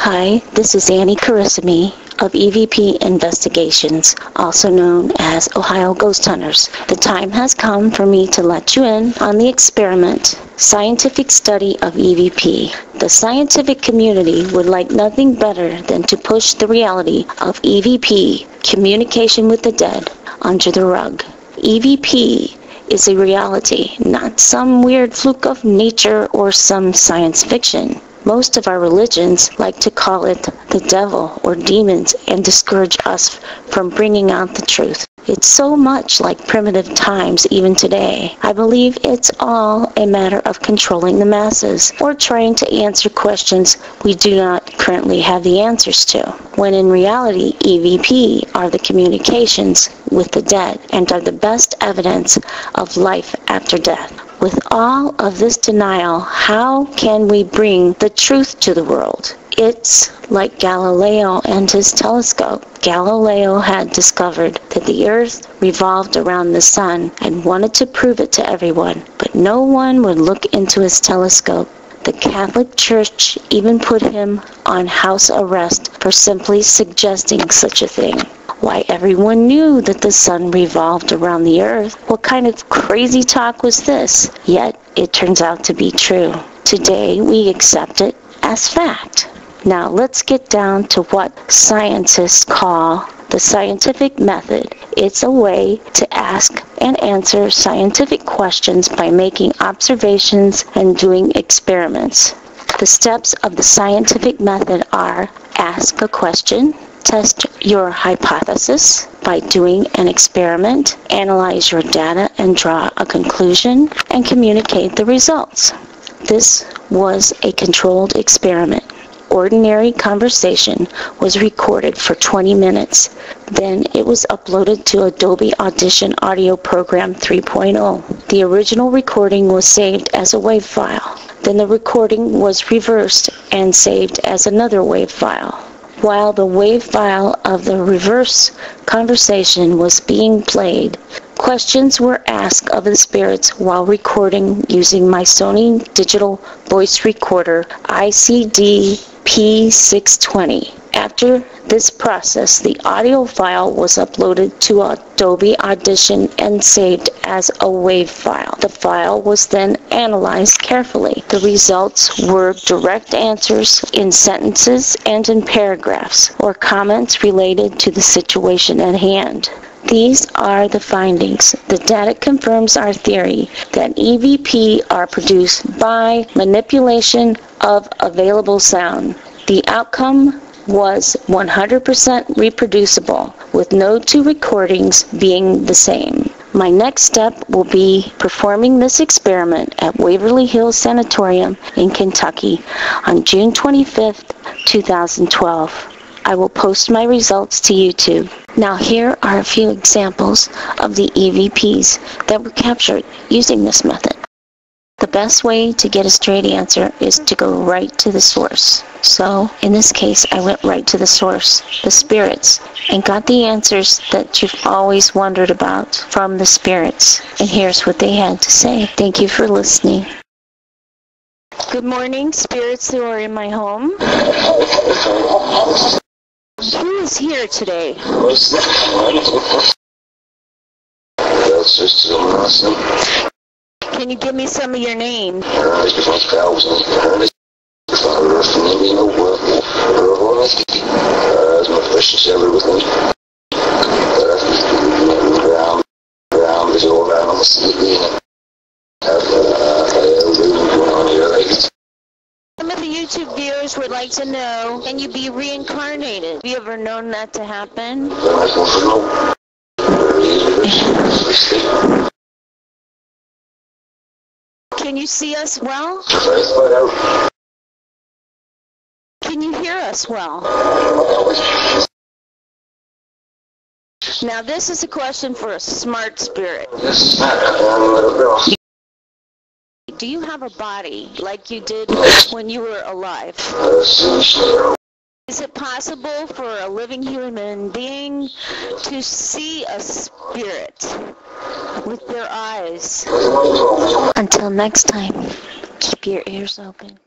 Hi, this is Annie Carissimi of EVP Investigations, also known as Ohio Ghost Hunters. The time has come for me to let you in on the experiment, scientific study of EVP. The scientific community would like nothing better than to push the reality of EVP, communication with the dead, under the rug. EVP is a reality, not some weird fluke of nature or some science fiction. Most of our religions like to call it the devil or demons and discourage us from bringing out the truth. It's so much like primitive times even today. I believe it's all a matter of controlling the masses or trying to answer questions we do not currently have the answers to, when in reality EVP are the communications with the dead and are the best evidence of life after death. With all of this denial, how can we bring the truth to the world? It's like Galileo and his telescope. Galileo had discovered that the earth revolved around the sun and wanted to prove it to everyone, but no one would look into his telescope. The Catholic Church even put him on house arrest for simply suggesting such a thing. Why, everyone knew that the sun revolved around the earth. What kind of crazy talk was this? Yet, it turns out to be true. Today, we accept it as fact. Now, let's get down to what scientists call the scientific method. It's a way to ask and answer scientific questions by making observations and doing experiments. The steps of the scientific method are: ask a question, test your hypothesis by doing an experiment, analyze your data and draw a conclusion, and communicate the results. This was a controlled experiment. Ordinary conversation was recorded for 20 minutes. Then it was uploaded to Adobe Audition Audio Program 3.0. The original recording was saved as a WAV file. Then the recording was reversed and saved as another WAV file. While the WAV file of the reverse conversation was being played, questions were asked of the spirits while recording using my Sony digital voice recorder ICD P620. After this process, the audio file was uploaded to Adobe Audition and saved as a WAV file. The file was then analyzed carefully. The results were direct answers in sentences and in paragraphs, or comments related to the situation at hand. These are the findings. The data confirms our theory that EVP are produced by manipulation of available sound. The outcome was 100% reproducible, with no two recordings being the same. My next step will be performing this experiment at Waverly Hills Sanatorium in Kentucky on June 25th, 2012. I will post my results to YouTube. Now here are a few examples of the EVPs that were captured using this method. The best way to get a straight answer is to go right to the source. So, in this case, I went right to the source, the spirits, and got the answers that you've always wondered about from the spirits. And here's what they had to say. Thank you for listening. Good morning, spirits who are in my home. Who is here today? Can you give me some of your name? Some of the YouTube viewers would like to know, can you be reincarnated? Have you ever known that to happen? Can you see us well? Can you hear us well? Now this is a question for a smart spirit. Do you have a body like you did when you were alive? Is it possible for a living human being to see a spirit with their eyes? Until next time, keep your ears open.